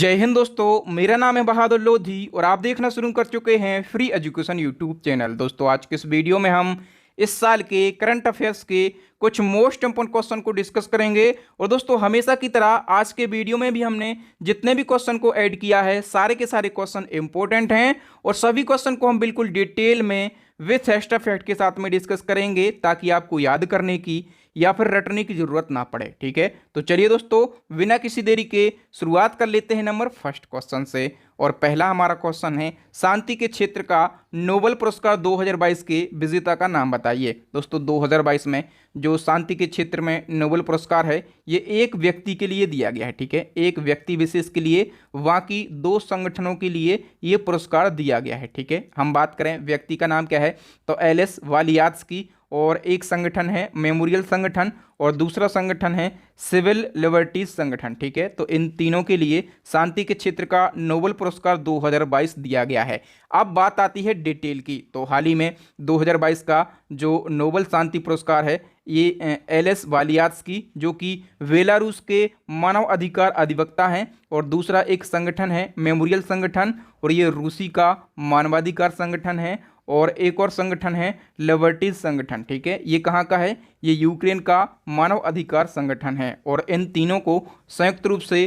जय हिंद दोस्तों, मेरा नाम है बहादुर लोधी और आप देखना शुरू कर चुके हैं फ्री एजुकेशन यूट्यूब चैनल। दोस्तों आज के इस वीडियो में हम इस साल के करंट अफेयर्स के कुछ मोस्ट इंपोर्टेंट क्वेश्चन को डिस्कस करेंगे। और दोस्तों हमेशा की तरह आज के वीडियो में भी हमने जितने भी क्वेश्चन को ऐड किया है सारे के सारे क्वेश्चन इंपॉर्टेंट हैं और सभी क्वेश्चन को हम बिल्कुल डिटेल में विथ एक्स्ट्रा फैक्ट के साथ में डिस्कस करेंगे ताकि आपको याद करने की या फिर रटने की जरूरत ना पड़े। ठीक है, तो चलिए दोस्तों बिना किसी देरी के शुरुआत कर लेते हैं नंबर फर्स्ट क्वेश्चन से। और पहला हमारा क्वेश्चन है, शांति के क्षेत्र का नोबेल पुरस्कार 2022 के विजेता का नाम बताइए। दोस्तों 2022 में जो शांति के क्षेत्र में नोबेल पुरस्कार है ये एक व्यक्ति के लिए दिया गया है। ठीक है, एक व्यक्ति विशेष के लिए, बाकी दो संगठनों के लिए ये पुरस्कार दिया गया है। ठीक है, हम बात करें व्यक्ति का नाम क्या है तो एलिस वालियात्स्की, और एक संगठन है मेमोरियल संगठन और दूसरा संगठन है सिविल लिबर्टीज संगठन। ठीक है, तो इन तीनों के लिए शांति के क्षेत्र का नोबेल पुरस्कार 2022 दिया गया है। अब बात आती है डिटेल की, तो हाल ही में 2022 का जो नोबेल शांति पुरस्कार है ये एलिस वालियात्स्की जो कि बेलारूस के मानव अधिकार अधिवक्ता हैं, और दूसरा एक संगठन है मेमोरियल संगठन और ये रूसी का मानवाधिकार संगठन है, और एक और संगठन है लिबर्टीज संगठन। ठीक है, ये कहाँ का है, ये यूक्रेन का मानव अधिकार संगठन है, और इन तीनों को संयुक्त रूप से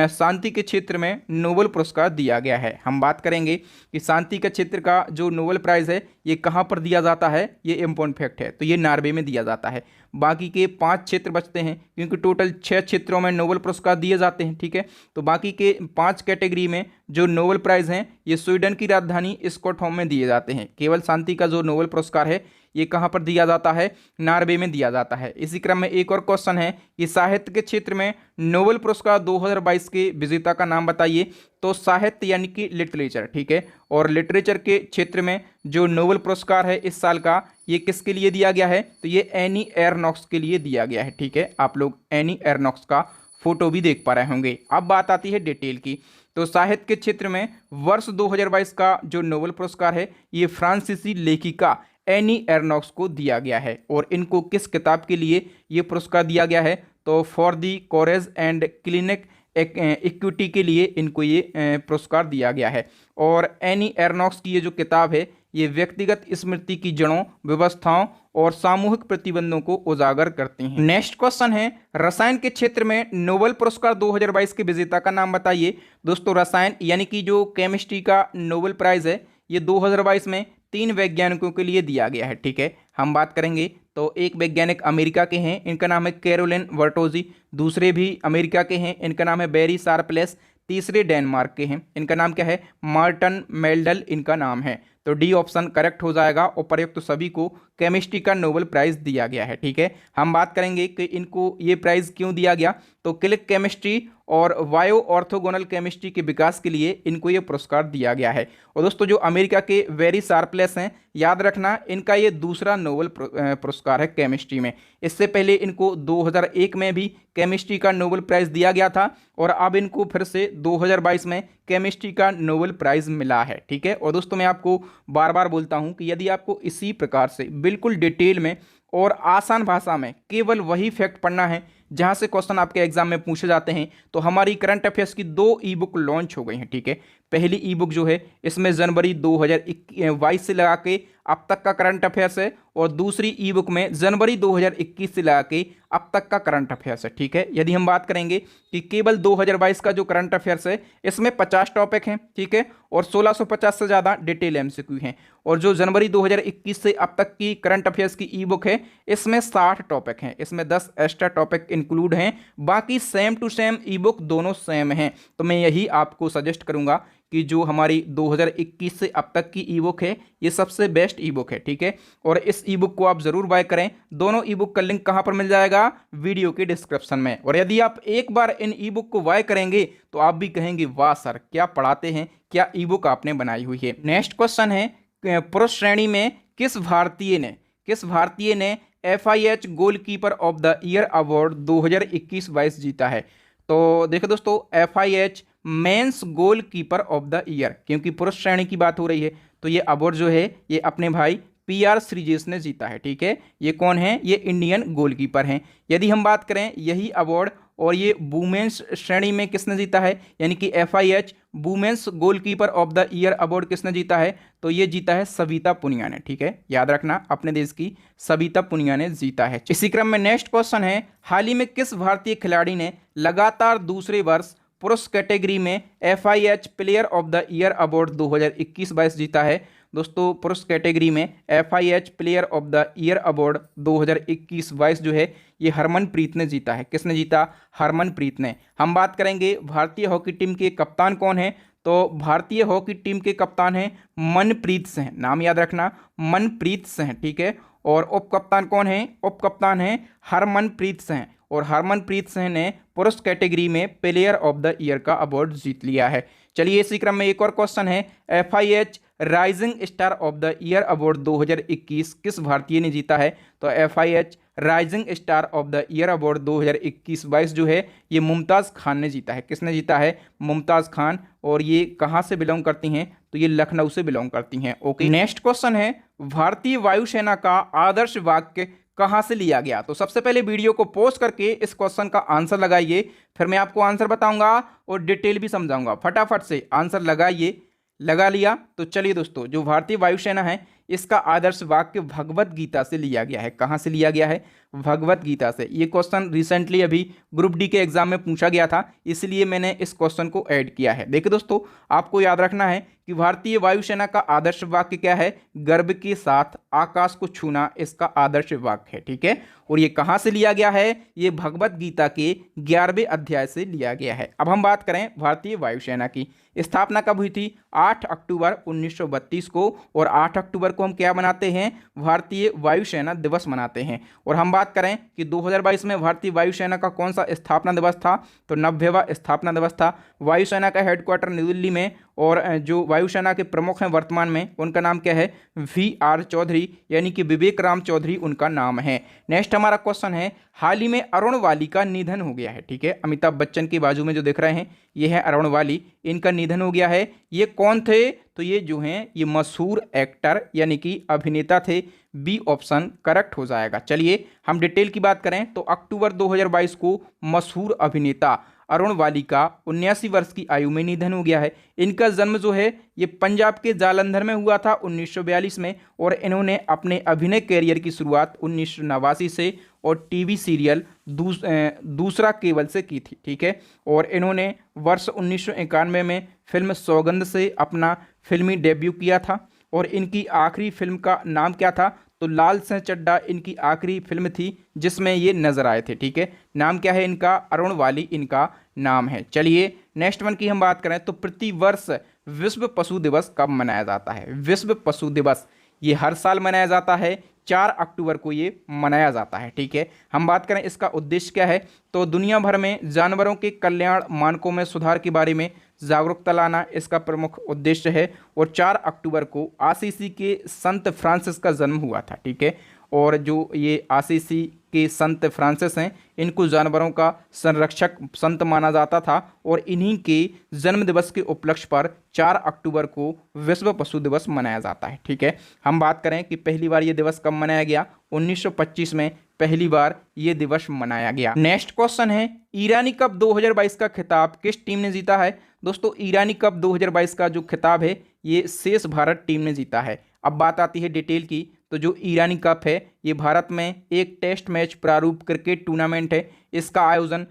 शांति के क्षेत्र में नोबेल पुरस्कार दिया गया है। हम बात करेंगे कि शांति के क्षेत्र का जो नोबेल प्राइज़ है ये कहाँ पर दिया जाता है, ये इम्पोर्टेंट फैक्ट है, तो ये नॉर्वे में दिया जाता है। बाकी के 5 क्षेत्र बचते हैं क्योंकि टोटल 6 क्षेत्रों में नोबेल पुरस्कार दिए जाते हैं। ठीक है, तो बाकी के 5 कैटेगरी में जो नोबेल प्राइज़ हैं ये स्वीडन की राजधानी स्टॉकहोम में दिए जाते हैं। केवल शांति का जो नोबेल पुरस्कार है ये कहाँ पर दिया जाता है, नॉर्वे में दिया जाता है। इसी क्रम में एक और क्वेश्चन है कि साहित्य के क्षेत्र में नोबेल पुरस्कार 2022 के विजेता का नाम बताइए। तो साहित्य यानी कि लिटरेचर, ठीक है, और लिटरेचर के क्षेत्र में जो नोबेल पुरस्कार है इस साल का ये किसके लिए दिया गया है तो ये एनी एरनॉक्स के लिए दिया गया है। ठीक है, आप लोग एनी एरनॉक्स का फोटो भी देख पा रहे होंगे। अब बात आती है डिटेल की, तो साहित्य के क्षेत्र में वर्ष 2022 का जो नोबेल पुरस्कार है ये फ्रांसीसी लेखिका एनी एरनॉक्स को दिया गया है। और इनको किस किताब के लिए ये पुरस्कार दिया गया है तो for the coverage and clinic equity के लिए इनको ये पुरस्कार दिया गया है। और एनी एरनॉक्स की ये जो किताब है ये व्यक्तिगत स्मृति की जड़ों, व्यवस्थाओं और सामूहिक प्रतिबंधों को उजागर करती हैं। नेक्स्ट क्वेश्चन है, रसायन के क्षेत्र में नोबेल पुरस्कार 2022 के विजेता का नाम बताइए। दोस्तों रसायन यानी कि जो केमिस्ट्री का नोबेल प्राइज़ है ये 2022 में 3 वैज्ञानिकों के लिए दिया गया है। ठीक है, हम बात करेंगे तो एक वैज्ञानिक अमेरिका के हैं, इनका नाम है कैरोलिन वर्टोजी, दूसरे भी अमेरिका के हैं, इनका नाम है बेरी शार्पलेस, तीसरे डेनमार्क के हैं, इनका नाम क्या है मार्टन मेल्डल इनका नाम है। तो डी ऑप्शन करेक्ट हो जाएगा। उपर्युक्त तो सभी को केमिस्ट्री का नोबेल प्राइज़ दिया गया है। ठीक है, हम बात करेंगे कि इनको ये प्राइज़ क्यों दिया गया तो क्लिक केमिस्ट्री और बायो ऑर्थोगोनल केमिस्ट्री के विकास के लिए इनको ये पुरस्कार दिया गया है। और दोस्तों जो अमेरिका के वेरी शार्पलेस हैं, याद रखना इनका ये दूसरा नोबेल पुरस्कार है केमिस्ट्री में। इससे पहले इनको 2001 में भी केमिस्ट्री का नोबेल प्राइज़ दिया गया था और अब इनको फिर से 2022 में केमिस्ट्री का नोबेल प्राइज़ मिला है। ठीक है, और दोस्तों मैं आपको बार बार बोलता हूँ कि यदि आपको इसी प्रकार से बिल्कुल डिटेल में और आसान भाषा में केवल वही फैक्ट पढ़ना है जहां से क्वेश्चन आपके एग्जाम में पूछे जाते हैं तो हमारी करंट अफेयर्स की 2 ई बुक लॉन्च हो गई हैं। ठीक है, पहली ई बुक जो है इसमें जनवरी 2022 से लगा के अब तक का करंट अफेयर्स है, और दूसरी ई बुक में जनवरी 2021 से लगा के अब तक का करंट अफेयर्स है। ठीक है, यदि हम बात करेंगे कि केवल 2022 का जो करंट अफेयर्स है इसमें 50 टॉपिक हैं। ठीक है, और 1650 से ज़्यादा डिटेल एमसीक्यू हैं, और जो जनवरी 2021 से अब तक की करंट अफेयर्स की ई बुक है इसमें 60 टॉपिक हैं, इसमें 10 एक्स्ट्रा टॉपिक इंक्लूड हैं, बाकी same to same e book दोनों सेम हैं। तो मैं यही आपको सजेस्ट करूंगा कि जो हमारी 2021 से अब तक की ई बुक है ये सबसे बेस्ट ई बुक है। ठीक है, और इस ई बुक को आप ज़रूर बाय करें। दोनों ई बुक का लिंक कहाँ पर मिल जाएगा, वीडियो के डिस्क्रिप्शन में। और यदि आप एक बार इन ई बुक को बाय करेंगे तो आप भी कहेंगे वाह सर क्या पढ़ाते हैं, क्या ई बुक आपने बनाई हुई है। नेक्स्ट क्वेश्चन है, पुरुष श्रेणी में किस भारतीय ने FIH goalkeeper of the year award 2021-22 जीता है। तो देखो दोस्तों FIH mains goalkeeper of the year, क्योंकि पुरुष श्रेणी की बात हो रही है तो ये अवार्ड जो है ये अपने भाई PR श्रीजेश ने जीता है। ठीक है, ये कौन है, ये इंडियन गोलकीपर हैं। यदि हम बात करें यही अवार्ड और ये वुमेन्स श्रेणी में किसने जीता है, यानी कि FIH women's goalkeeper of the year award किसने जीता है, तो ये जीता है सविता पुनिया ने। ठीक है, याद रखना अपने देश की सविता पुनिया ने जीता है। इसी क्रम में नेक्स्ट क्वेश्चन है, हाल ही में किस भारतीय खिलाड़ी ने लगातार दूसरे वर्ष पुरुष कैटेगरी में FIH player of the year award 2021-22 जीता है। दोस्तों पुरुष कैटेगरी में FIH player of the year award 2021-22 जो है ये हरमनप्रीत ने जीता है। किसने जीता, हरमनप्रीत ने। हम बात करेंगे भारतीय हॉकी टीम के कप्तान कौन है, तो भारतीय हॉकी टीम के कप्तान हैं मनप्रीत सिंह, नाम याद रखना मनप्रीत सिंह। ठीक है, और उप कप्तान कौन है, उप कप्तान हैं हरमनप्रीत सिंह, और हरमनप्रीत सिंह ने पुरुष कैटेगरी में प्लेयर ऑफ द ईयर का अवार्ड जीत लिया है। चलिए इसी क्रम में एक और क्वेश्चन है, FIH rising star of the year award 2021 किस भारतीय ने जीता है, तो FIH rising star of the year award 2021-22 जो है ये मुमताज़ खान ने जीता है। किसने जीता है, मुमताज़ खान, और ये कहाँ से बिलोंग करती हैं, तो ये लखनऊ से बिलोंग करती हैं। ओके, नेक्स्ट क्वेश्चन है, भारतीय वायुसेना का आदर्श वाक्य कहाँ से लिया गया। तो सबसे पहले वीडियो को पॉज करके इस क्वेश्चन का आंसर लगाइए, फिर मैं आपको आंसर बताऊंगा और डिटेल भी समझाऊंगा। फटाफट से आंसर लगाइए। लगा लिया तो चलिए दोस्तों, जो भारतीय वायुसेना है इसका आदर्श वाक्य भगवत गीता से लिया गया है। कहाँ से लिया गया है, भगवत गीता से। ये क्वेश्चन रिसेंटली अभी ग्रुप डी के एग्जाम में पूछा गया था, इसलिए मैंने इस क्वेश्चन को ऐड किया है। देखिए दोस्तों, आपको याद रखना है कि भारतीय वायुसेना का आदर्श वाक्य क्या है, गर्व के साथ आकाश को छूना इसका आदर्श वाक्य है। ठीक है, और ये कहाँ से लिया गया है, ये भगवत गीता के 11वें अध्याय से लिया गया है। अब हम बात करें भारतीय वायुसेना की, स्थापना कब हुई थी, 8 अक्टूबर 1932 को, और 8 अक्टूबर को हम क्या मनाते हैं, भारतीय वायुसेना दिवस मनाते हैं। और हम बात करें कि 2022 में भारतीय वायुसेना का कौन सा स्थापना दिवस था, तो 90वां स्थापना दिवस था। वायुसेना का हेडक्वार्टर न्यू दिल्ली में, और जो वायुसेना के प्रमुख हैं वर्तमान में उनका नाम क्या है, VR चौधरी, यानी कि विवेक राम चौधरी उनका नाम है। नेक्स्ट हमारा क्वेश्चन है, हाल ही में अरुण वाली का निधन हो गया है। ठीक है, अमिताभ बच्चन के बाजू में जो दिख रहे हैं ये है अरुण वाली, इनका निधन हो गया है। ये कौन थे, तो ये जो हैं ये मशहूर एक्टर यानी कि अभिनेता थे। बी ऑप्शन करेक्ट हो जाएगा। चलिए हम डिटेल की बात करें तो अक्टूबर 2022 को मशहूर अभिनेता अरुण वाली का 79 वर्ष की आयु में निधन हो गया है। इनका जन्म जो है ये पंजाब के जालंधर में हुआ था 1942 में, और इन्होंने अपने अभिनय कैरियर की शुरुआत 1989 से और टीवी सीरियल दूसरा केवल से की थी। ठीक है, और इन्होंने वर्ष 1991 में फिल्म सौगंध से अपना फिल्मी डेब्यू किया था, और इनकी आखिरी फिल्म का नाम क्या था, तो लाल सिंह चड्ढा इनकी आखिरी फिल्म थी जिसमें ये नजर आए थे। ठीक है, नाम क्या है इनका, अरुण वाली इनका नाम है। चलिए नेक्स्ट वन की हम बात करें तो प्रतिवर्ष विश्व पशु दिवस कब मनाया जाता है। विश्व पशु दिवस ये हर साल मनाया जाता है, 4 अक्टूबर को ये मनाया जाता है। ठीक है, हम बात करें इसका उद्देश्य क्या है, तो दुनिया भर में जानवरों के कल्याण मानकों में सुधार के बारे में जागरूकता लाना इसका प्रमुख उद्देश्य है। और 4 अक्टूबर को आसीसी के संत फ्रांसिस का जन्म हुआ था। ठीक है, और जो ये आसीसी के संत फ्रांसिस हैं इनको जानवरों का संरक्षक संत माना जाता था, और इन्हीं के जन्म दिवस के उपलक्ष्य पर 4 अक्टूबर को विश्व पशु दिवस मनाया जाता है। ठीक है, हम बात करें कि पहली बार ये दिवस कब मनाया गया, 1925 में पहली बार ये दिवस मनाया गया। नेक्स्ट क्वेश्चन है, ईरानी कप 2022 का खिताब किस टीम ने जीता है। दोस्तों ईरानी कप 2022 का जो खिताब है ये शेष भारत टीम ने जीता है। अब बात आती है डिटेल की, तो जो ईरानी कप है ये भारत में एक टेस्ट मैच प्रारूप क्रिकेट टूर्नामेंट है। इसका आयोजन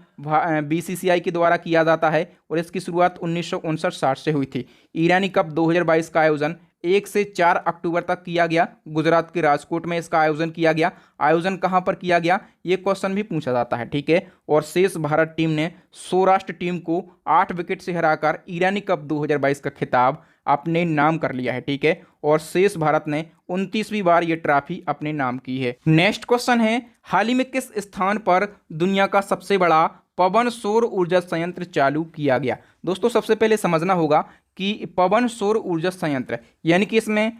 BCCI के द्वारा किया जाता है, और इसकी शुरुआत 1959-60 से हुई थी। ईरानी कप 2022 का आयोजन 1 से 4 अक्टूबर तक किया गया। गुजरात के राजकोट में इसका आयोजन किया गया। आयोजन कहां पर किया गया, ये क्वेश्चन भी पूछा जाता है। ठीक है, और शेष भारत टीम ने सौराष्ट्र टीम को 8 विकेट से हराकर ईरानी कप 2022 का खिताब अपने नाम कर लिया है। ठीक है, और शेष भारत ने 29वीं बार ये ट्रॉफी अपने नाम की है। नेक्स्ट क्वेश्चन है, हाल ही में किस स्थान पर दुनिया का सबसे बड़ा पवन सौर ऊर्जा संयंत्र चालू किया गया। दोस्तों सबसे पहले समझना होगा कि पवन सौर ऊर्जा संयंत्र यानी कि इसमें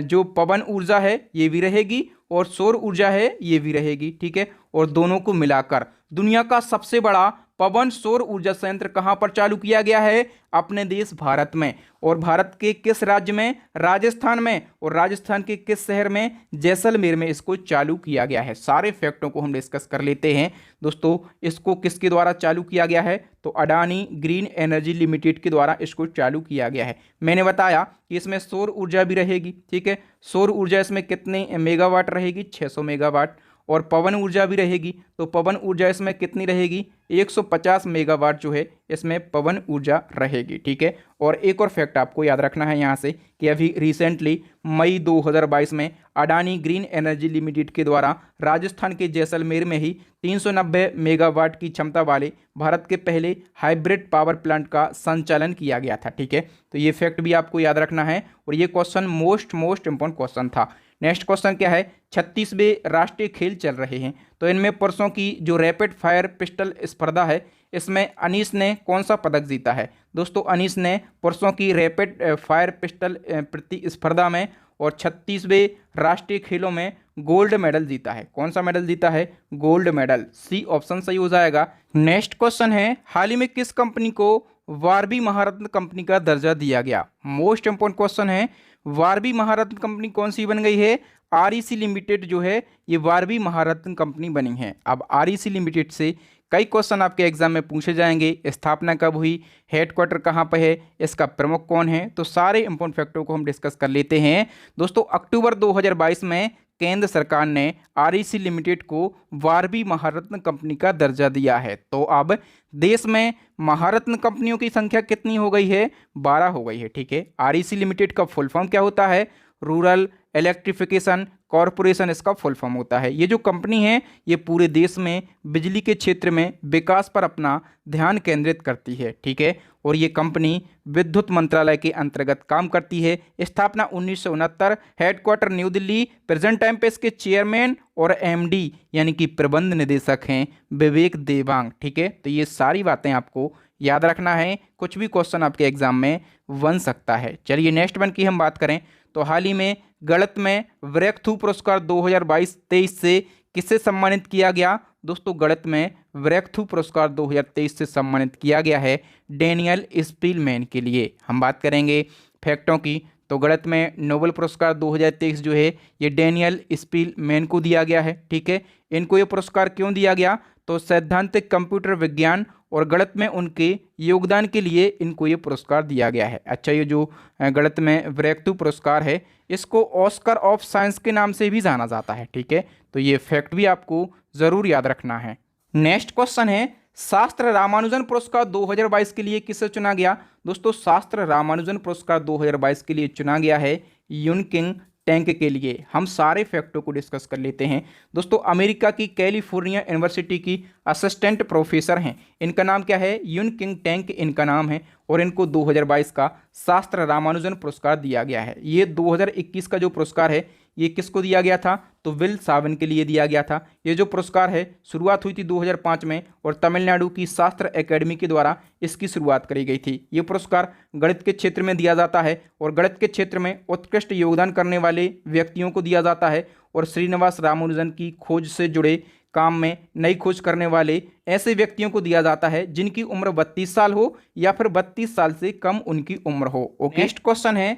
जो पवन ऊर्जा है ये भी रहेगी और सौर ऊर्जा है ये भी रहेगी। ठीक है, और दोनों को मिलाकर दुनिया का सबसे बड़ा पवन सौर ऊर्जा संयंत्र कहां पर चालू किया गया है? अपने देश भारत में। और भारत के किस राज्य में? राजस्थान में। और राजस्थान के किस शहर में? जैसलमेर में इसको चालू किया गया है। सारे फैक्टों को हम डिस्कस कर लेते हैं दोस्तों। इसको किसके द्वारा चालू किया गया है? तो अडानी ग्रीन एनर्जी लिमिटेड के द्वारा इसको चालू किया गया है। मैंने बताया कि इसमें सौर ऊर्जा भी रहेगी, ठीक है। सौर ऊर्जा इसमें कितने मेगावाट रहेगी? 600 मेगावाट। और पवन ऊर्जा भी रहेगी, तो पवन ऊर्जा इसमें कितनी रहेगी? 150 मेगावाट जो है इसमें पवन ऊर्जा रहेगी, ठीक है। और एक और फैक्ट आपको याद रखना है यहाँ से कि अभी रिसेंटली मई 2022 में अडानी ग्रीन एनर्जी लिमिटेड के द्वारा राजस्थान के जैसलमेर में ही 390 मेगावाट की क्षमता वाले भारत के पहले हाइब्रिड पावर प्लांट का संचालन किया गया था, ठीक है। तो ये फैक्ट भी आपको याद रखना है और ये क्वेश्चन मोस्ट इंपॉर्टेंट क्वेश्चन था। नेक्स्ट क्वेश्चन क्या है? 36वें राष्ट्रीय खेल चल रहे हैं, तो इनमें परसों की जो रैपिड फायर पिस्टल स्पर्धा है इसमें अनीस ने कौन सा पदक जीता है? दोस्तों अनीस ने परसों की रैपिड फायर पिस्टल प्रतिस्पर्धा में और 36वें राष्ट्रीय खेलों में गोल्ड मेडल जीता है। कौन सा मेडल जीता है? Gold medal. सी ऑप्शन सही हो जाएगा। नेक्स्ट क्वेश्चन है, हाल ही में किस कंपनी को वारबी महारत्न कंपनी का दर्जा दिया गया? मोस्ट इंपोर्टेंट क्वेश्चन है। वारबी महारत्न कंपनी कौन सी बन गई है? आरईसी लिमिटेड जो है ये वारबी महारत्न कंपनी बनी है। अब आरईसी लिमिटेड से कई क्वेश्चन आपके एग्जाम में पूछे जाएंगे। स्थापना कब हुई? हेडक्वार्टर कहाँ पर है? इसका प्रमुख कौन है? तो सारे इंपॉर्टेंट फैक्टों को हम डिस्कस कर लेते हैं दोस्तों। अक्टूबर 2022 में केंद्र सरकार ने आरईसी लिमिटेड को वारबी महारत्न कंपनी का दर्जा दिया है। तो अब देश में महारत्न कंपनियों की संख्या कितनी हो गई है? 12 हो गई है, ठीक है। आरईसी लिमिटेड का फुल फॉर्म क्या होता है? रूरल इलेक्ट्रिफिकेशन कॉरपोरेशन इसका फुल फॉर्म होता है। ये जो कंपनी है ये पूरे देश में बिजली के क्षेत्र में विकास पर अपना ध्यान केंद्रित करती है, ठीक है। और ये कंपनी विद्युत मंत्रालय के अंतर्गत काम करती है। स्थापना 1969, headquarter new Delhi. Present time पे इसके चेयरमैन और एमडी यानी कि प्रबंध निदेशक हैं विवेक देवांग, ठीक है। तो ये सारी बातें आपको याद रखना है, कुछ भी क्वेश्चन आपके एग्जाम में बन सकता है। चलिए नेक्स्ट वन की हम बात करें तो हाल ही में गणित में ब्रेकथ्रू पुरस्कार 2022-23 से किससे सम्मानित किया गया? दोस्तों गणित में ब्रेकथ्रू पुरस्कार 2023 से सम्मानित किया गया है डेनियल स्पीलमैन के लिए। हम बात करेंगे फैक्टों की तो गणित में नोबेल पुरस्कार 2023 जो है ये डेनियल स्पीलमैन को दिया गया है, ठीक है। इनको ये पुरस्कार क्यों दिया गया? तो सैद्धांतिक कंप्यूटर विज्ञान और गणित में उनके योगदान के लिए इनको ये पुरस्कार दिया गया है। अच्छा, ये जो गणित में ब्रेकथ्रू पुरस्कार है इसको ऑस्कर ऑफ साइंस के नाम से भी जाना जाता है, ठीक है। तो ये फैक्ट भी आपको ज़रूर याद रखना है। नेक्स्ट क्वेश्चन है, शास्त्र रामानुजन पुरस्कार 2022 के लिए किसे चुना गया? दोस्तों शास्त्र रामानुजन पुरस्कार 2022 के लिए चुना गया है यूनकिंग टैंक के लिए। हम सारे फैक्टों को डिस्कस कर लेते हैं दोस्तों। अमेरिका की कैलिफोर्निया यूनिवर्सिटी की असिस्टेंट प्रोफेसर हैं, इनका नाम क्या है? यूनकिंग टैंक इनका नाम है और इनको 2022 का शास्त्र रामानुजन पुरस्कार दिया गया है। ये 2021 का जो पुरस्कार है ये किसको दिया गया था? तो विल सावन के लिए दिया गया था। ये जो पुरस्कार है शुरुआत हुई थी 2005 में और तमिलनाडु की शास्त्र एकेडमी के द्वारा इसकी शुरुआत करी गई थी। ये पुरस्कार गणित के क्षेत्र में दिया जाता है और गणित के क्षेत्र में उत्कृष्ट योगदान करने वाले व्यक्तियों को दिया जाता है और श्रीनिवास रामानुजन की खोज से जुड़े काम में नई खोज करने वाले ऐसे व्यक्तियों को दिया जाता है जिनकी उम्र 32 साल हो या फिर 32 साल से कम उनकी उम्र हो। ओके, नेक्स्ट क्वेश्चन है,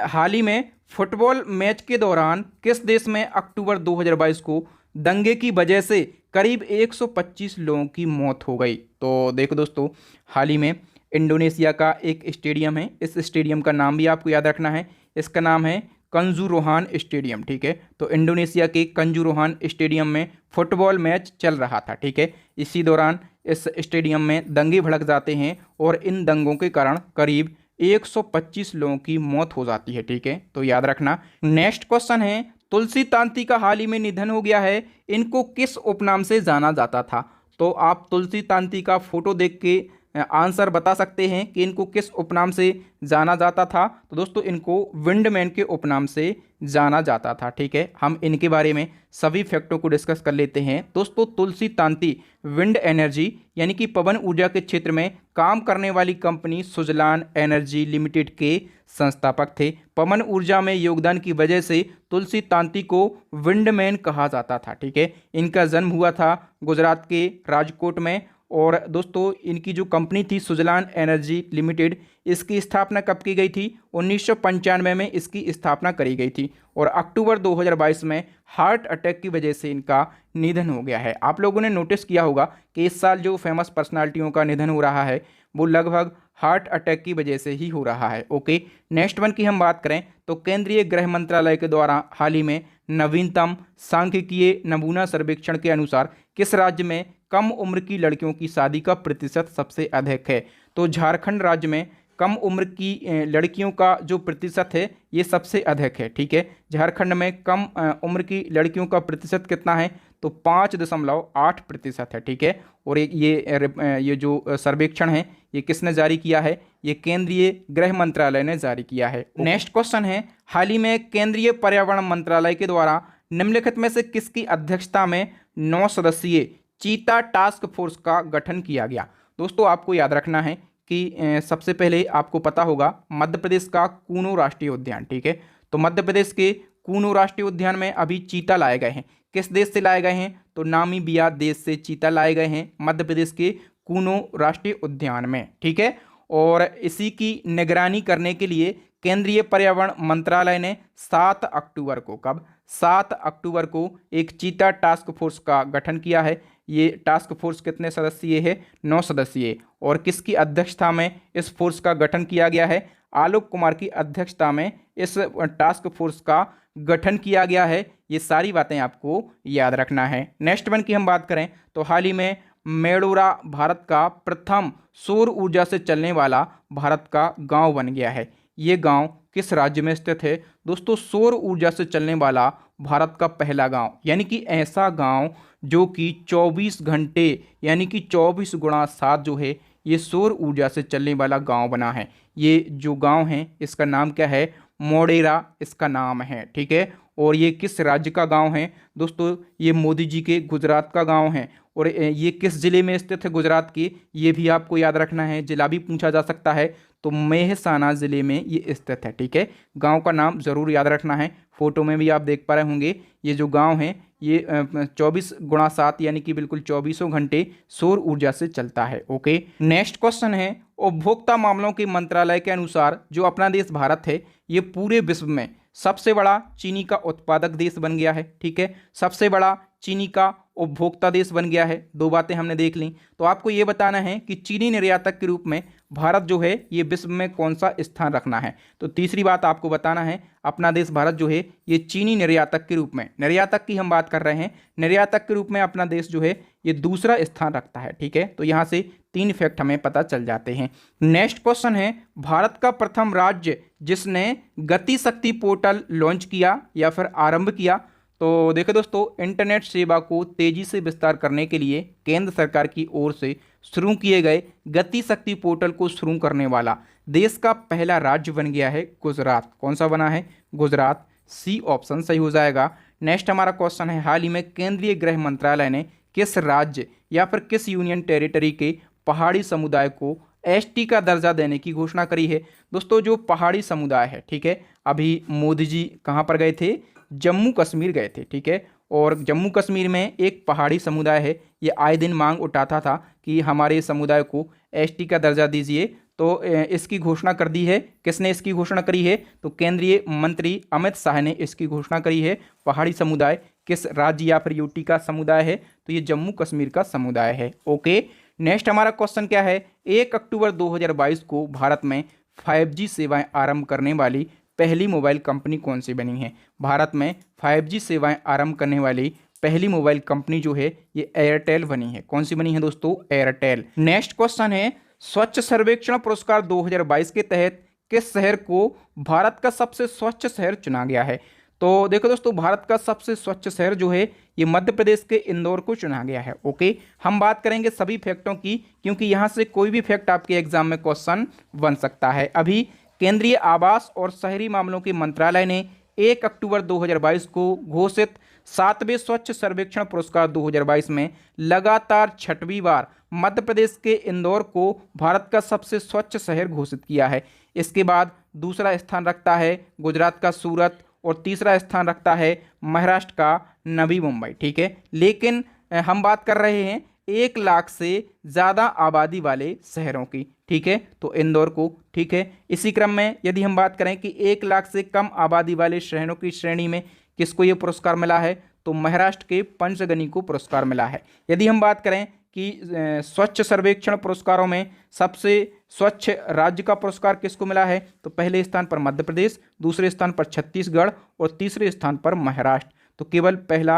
हाल ही में फुटबॉल मैच के दौरान किस देश में अक्टूबर 2022 को दंगे की वजह से करीब 125 लोगों की मौत हो गई? तो देखो दोस्तों, हाल ही में इंडोनेशिया का एक स्टेडियम है, इस स्टेडियम का नाम भी आपको याद रखना है। इसका नाम है कंजुरोहान स्टेडियम, ठीक है। तो इंडोनेशिया के कंजुरोहान स्टेडियम में फुटबॉल मैच चल रहा था, ठीक है। इसी दौरान इस स्टेडियम में दंगे भड़क जाते हैं और इन दंगों के कारण करीब 125 लोगों की मौत हो जाती है, ठीक है। तो याद रखना। नेक्स्ट क्वेश्चन है, तुलसी तांती का हाल ही में निधन हो गया है, इनको किस उपनाम से जाना जाता था? तो आप तुलसी तांती का फोटो देख के आंसर बता सकते हैं कि इनको किस उपनाम से जाना जाता था। तो दोस्तों इनको विंडमैन के उपनाम से जाना जाता था, ठीक है। हम इनके बारे में सभी फैक्टों को डिस्कस कर लेते हैं दोस्तों। तुलसी तांती विंड एनर्जी यानी कि पवन ऊर्जा के क्षेत्र में काम करने वाली कंपनी सुजलान एनर्जी लिमिटेड के संस्थापक थे। पवन ऊर्जा में योगदान की वजह से तुलसी तांती को विंडमैन कहा जाता था, ठीक है। इनका जन्म हुआ था गुजरात के राजकोट में और दोस्तों इनकी जो कंपनी थी सुजलान एनर्जी लिमिटेड, इसकी स्थापना कब की गई थी? 1995 में इसकी स्थापना करी गई थी और अक्टूबर 2022 में हार्ट अटैक की वजह से इनका निधन हो गया है। आप लोगों ने नोटिस किया होगा कि इस साल जो फेमस पर्सनालिटियों का निधन हो रहा है वो लगभग हार्ट अटैक की वजह से ही हो रहा है। ओके, नेक्स्ट वन की हम बात करें तो केंद्रीय गृह मंत्रालय के द्वारा हाल ही में नवीनतम सांख्यिकीय नमूना सर्वेक्षण के अनुसार किस राज्य में कम उम्र की लड़कियों की शादी का प्रतिशत सबसे अधिक है? तो झारखंड राज्य में कम उम्र की लड़कियों का जो प्रतिशत है ये सबसे अधिक है। ठीक है, झारखंड में कम उम्र की लड़कियों का प्रतिशत कितना है? तो 5.8% है। ठीक है, और ये जो सर्वेक्षण है ये किसने जारी किया है? ये केंद्रीय गृह मंत्रालय ने जारी किया है। नेक्स्ट क्वेश्चन है, हाल ही में केंद्रीय पर्यावरण मंत्रालय के द्वारा निम्नलिखित में से किसकी अध्यक्षता में 9 सदस्यीय चीता टास्क फोर्स का गठन किया गया? दोस्तों आपको याद रखना है कि सबसे पहले आपको पता होगा मध्य प्रदेश का कूनो राष्ट्रीय उद्यान, ठीक है, तो मध्य प्रदेश के कूनो राष्ट्रीय उद्यान में अभी चीता लाए गए हैं। किस देश से लाए गए हैं? तो नामीबिया देश से चीता लाए गए हैं मध्य प्रदेश के कूनो राष्ट्रीय उद्यान में। ठीक है, और इसी की निगरानी करने के लिए केंद्रीय पर्यावरण मंत्रालय ने 7 अक्टूबर को, कब? 7 अक्टूबर को एक चीता टास्क फोर्स का गठन किया है। ये टास्क फोर्स कितने सदस्यीय है? 9 सदस्यीय। और किसकी अध्यक्षता में इस फोर्स का गठन किया गया है? आलोक कुमार की अध्यक्षता में इस टास्क फोर्स का गठन किया गया है। ये सारी बातें आपको याद रखना है। नेक्स्ट वन की हम बात करें तो हाल ही में मेडोरा भारत का प्रथम सौर ऊर्जा से चलने वाला भारत का गांव बन गया है। ये गांव किस राज्य में स्थित है? दोस्तों सौर ऊर्जा से चलने वाला भारत का पहला गांव, यानी कि ऐसा गांव जो कि 24 घंटे यानी कि 24 गुणा 7 जो है ये सौर ऊर्जा से चलने वाला गांव बना है। ये जो गांव है इसका नाम क्या है? मोढेरा इसका नाम है। ठीक है, और ये किस राज्य का गांव है? दोस्तों ये मोदी जी के गुजरात का गांव है। और ये किस जिले में स्थित है गुजरात के? ये भी आपको याद रखना है, जिला भी पूछा जा सकता है, तो मेहसाना ज़िले में ये स्थित है। ठीक है, गांव का नाम ज़रूर याद रखना है। फोटो में भी आप देख पा रहे होंगे ये जो गांव है ये 24 गुणा 7 यानी कि बिल्कुल 24 घंटे सौर ऊर्जा से चलता है। ओके, नेक्स्ट क्वेश्चन है, उपभोक्ता मामलों के मंत्रालय के अनुसार जो अपना देश भारत है ये पूरे विश्व में सबसे बड़ा चीनी का उत्पादक देश बन गया है। ठीक है, सबसे बड़ा चीनी का उपभोक्ता देश बन गया है। 2 बातें हमने देख ली, तो आपको ये बताना है कि चीनी निर्यातक के रूप में भारत जो है ये विश्व में कौन सा स्थान रखना है। तो तीसरी बात आपको बताना है, अपना देश भारत जो है ये चीनी निर्यातक के रूप में, निर्यातक की हम बात कर रहे हैं, निर्यातक के रूप में अपना देश जो है ये दूसरा स्थान रखता है। ठीक है, तो यहाँ से 3 फैक्ट हमें पता चल जाते हैं। नेक्स्ट क्वेश्चन है, भारत का प्रथम राज्य जिसने गति शक्ति पोर्टल लॉन्च किया या फिर आरंभ किया? तो देखो दोस्तों, इंटरनेट सेवा को तेजी से विस्तार करने के लिए केंद्र सरकार की ओर से शुरू किए गए गति शक्ति पोर्टल को शुरू करने वाला देश का पहला राज्य बन गया है गुजरात। कौन सा बना है? गुजरात। सी ऑप्शन सही हो जाएगा। नेक्स्ट हमारा क्वेश्चन है, हाल ही में केंद्रीय गृह मंत्रालय ने किस राज्य या फिर किस यूनियन टेरिटरी के पहाड़ी समुदाय को एसटी का दर्जा देने की घोषणा करी है? दोस्तों जो पहाड़ी समुदाय है, ठीक है, अभी मोदी जी कहाँ पर गए थे? जम्मू कश्मीर गए थे। ठीक है, और जम्मू कश्मीर में एक पहाड़ी समुदाय है, ये आए दिन मांग उठाता था कि हमारे समुदाय को एसटी का दर्जा दीजिए। तो इसकी घोषणा कर दी है। किसने इसकी घोषणा करी है? तो केंद्रीय मंत्री अमित शाह ने इसकी घोषणा करी है। पहाड़ी समुदाय किस राज्य या फिर यूटी का समुदाय है? तो ये जम्मू कश्मीर का समुदाय है। ओके, नेक्स्ट हमारा क्वेश्चन क्या है, 1 अक्टूबर 2022 को भारत में 5G सेवाएं आरंभ करने वाली पहली मोबाइल कंपनी कौन सी बनी है? भारत में 5G सेवाएं आरंभ करने वाली पहली मोबाइल कंपनी जो है ये एयरटेल बनी है। कौन सी बनी है दोस्तों? एयरटेल। नेक्स्ट क्वेश्चन है, स्वच्छ सर्वेक्षण पुरस्कार 2022 के तहत किस शहर को भारत का सबसे स्वच्छ शहर चुना गया है? तो देखो दोस्तों, भारत का सबसे स्वच्छ शहर जो है ये मध्य प्रदेश के इंदौर को चुना गया है। ओके, हम बात करेंगे सभी फैक्टों की, क्योंकि यहाँ से कोई भी फैक्ट आपके एग्जाम में क्वेश्चन बन सकता है। अभी केंद्रीय आवास और शहरी मामलों के मंत्रालय ने 1 अक्टूबर 2022 को घोषित 7वें स्वच्छ सर्वेक्षण पुरस्कार 2022 में लगातार 6वीं बार मध्य प्रदेश के इंदौर को भारत का सबसे स्वच्छ शहर घोषित किया है। इसके बाद दूसरा स्थान रखता है गुजरात का सूरत और तीसरा स्थान रखता है महाराष्ट्र का नवी मुंबई। ठीक है, लेकिन हम बात कर रहे हैं 1 लाख से ज़्यादा आबादी वाले शहरों की, ठीक है, तो इंदौर को, ठीक है। इसी क्रम में यदि हम बात करें कि 1 लाख से कम आबादी वाले शहरों की श्रेणी में किसको ये पुरस्कार मिला है, तो महाराष्ट्र के पंचगनी को पुरस्कार मिला है। यदि हम बात करें कि स्वच्छ सर्वेक्षण पुरस्कारों में सबसे स्वच्छ राज्य का पुरस्कार किसको मिला है, तो पहले स्थान पर मध्य प्रदेश, दूसरे स्थान पर छत्तीसगढ़ और तीसरे स्थान पर महाराष्ट्र। तो केवल पहला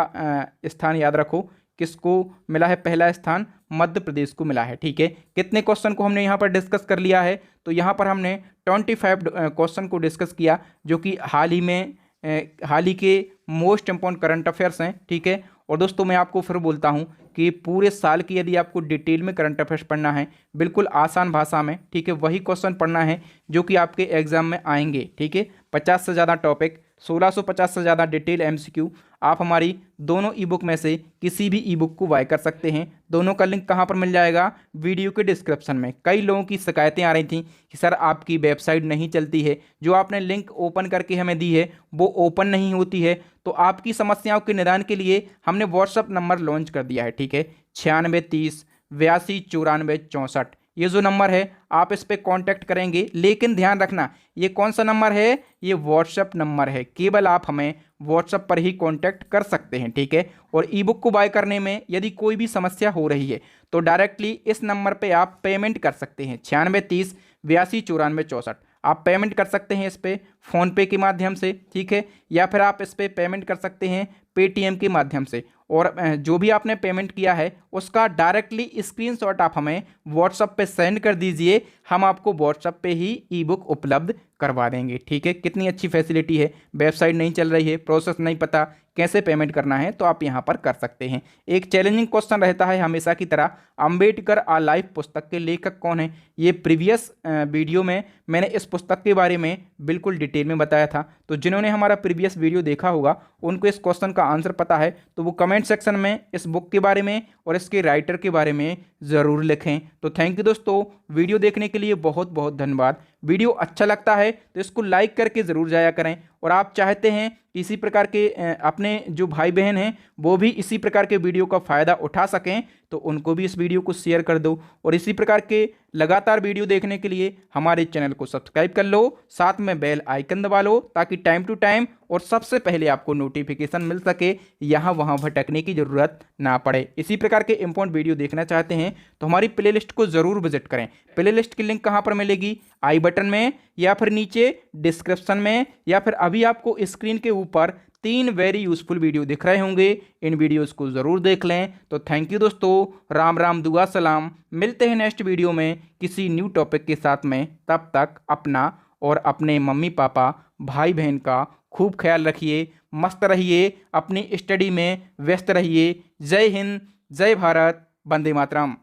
स्थान याद रखो, किसको मिला है, पहला स्थान मध्य प्रदेश को मिला है, ठीक है। कितने क्वेश्चन को हमने यहाँ पर डिस्कस कर लिया है, तो यहाँ पर हमने 25 क्वेश्चन को डिस्कस किया, जो कि हाल ही के मोस्ट इंपॉर्टेंट करंट अफेयर्स हैं, ठीक है। और दोस्तों मैं आपको फिर बोलता हूं कि पूरे साल की यदि आपको डिटेल में करंट अफेयर्स पढ़ना है, बिल्कुल आसान भाषा में, ठीक है, वही क्वेश्चन पढ़ना है जो कि आपके एग्जाम में आएंगे, ठीक है। 50 से ज़्यादा टॉपिक, 1650 से ज़्यादा डिटेल एमसीक्यू, आप हमारी दोनों ई बुक में से किसी भी ई बुक को बाय कर सकते हैं। दोनों का लिंक कहाँ पर मिल जाएगा, वीडियो के डिस्क्रिप्शन में। कई लोगों की शिकायतें आ रही थी कि सर आपकी वेबसाइट नहीं चलती है, जो आपने लिंक ओपन करके हमें दी है वो ओपन नहीं होती है। तो आपकी समस्याओं के निदान के लिए हमने व्हाट्सअप नंबर लॉन्च कर दिया है, ठीक है, 9630 82 94 64। ये जो नंबर है आप इस पर कांटेक्ट करेंगे, लेकिन ध्यान रखना ये कौन सा नंबर है, ये व्हाट्सएप नंबर है, केवल आप हमें व्हाट्सएप पर ही कांटेक्ट कर सकते हैं, ठीक है। और ई बुक को बाय करने में यदि कोई भी समस्या हो रही है तो डायरेक्टली इस नंबर पे आप पेमेंट कर सकते हैं, 9630 82 94 64। आप पेमेंट कर सकते हैं इस पर फ़ोनपे के माध्यम से, ठीक है, या फिर आप इस पर पेमेंट कर सकते हैं पेटीएम के माध्यम से। और जो भी आपने पेमेंट किया है उसका डायरेक्टली स्क्रीनशॉट आप हमें व्हाट्सएप पे सेंड कर दीजिए, हम आपको व्हाट्सएप पे ही ई बुक उपलब्ध करवा देंगे, ठीक है। कितनी अच्छी फैसिलिटी है, वेबसाइट नहीं चल रही है, प्रोसेस नहीं पता कैसे पेमेंट करना है, तो आप यहाँ पर कर सकते हैं। एक चैलेंजिंग क्वेश्चन रहता है हमेशा की तरह, अंबेडकर आ लाइफ पुस्तक के लेखक कौन है। ये प्रीवियस वीडियो में मैंने इस पुस्तक के बारे में बिल्कुल डिटेल में बताया था, तो जिन्होंने हमारा प्रीवियस वीडियो देखा होगा उनको इस क्वेश्चन का आंसर पता है, तो वो कमेंट सेक्शन में इस बुक के बारे में और इसके राइटर के बारे में ज़रूर लिखें। तो थैंक यू दोस्तों, वीडियो देखने के लिए बहुत बहुत धन्यवाद। वीडियो अच्छा लगता है तो इसको लाइक करके ज़रूर जाया करें, और आप चाहते हैं कि इसी प्रकार के अपने जो भाई बहन हैं वो भी इसी प्रकार के वीडियो का फ़ायदा उठा सकें, तो उनको भी इस वीडियो को शेयर कर दो। और इसी प्रकार के लगातार वीडियो देखने के लिए हमारे चैनल को सब्सक्राइब कर लो, साथ में बेल आइकन दबा लो, ताकि टाइम टू टाइम और सबसे पहले आपको नोटिफिकेशन मिल सके, यहाँ वहाँ भटकने की ज़रूरत ना पड़े। इसी प्रकार के इंपॉर्टेंट वीडियो देखना चाहते हैं तो हमारी प्लेलिस्ट को ज़रूर विजिट करें। प्लेलिस्ट की लिंक कहाँ पर मिलेगी, आई बटन में या फिर नीचे डिस्क्रिप्शन में, या फिर अभी आपको स्क्रीन के ऊपर 3 वेरी यूजफुल वीडियो दिख रहे होंगे, इन वीडियोस को ज़रूर देख लें। तो थैंक यू दोस्तों, राम राम, दुआ सलाम, मिलते हैं नेक्स्ट वीडियो में किसी न्यू टॉपिक के साथ में। तब तक अपना और अपने मम्मी पापा भाई बहन का खूब ख्याल रखिए, मस्त रहिए, अपनी स्टडी में व्यस्त रहिए। जय हिंद, जय भारत, वंदे मातरम।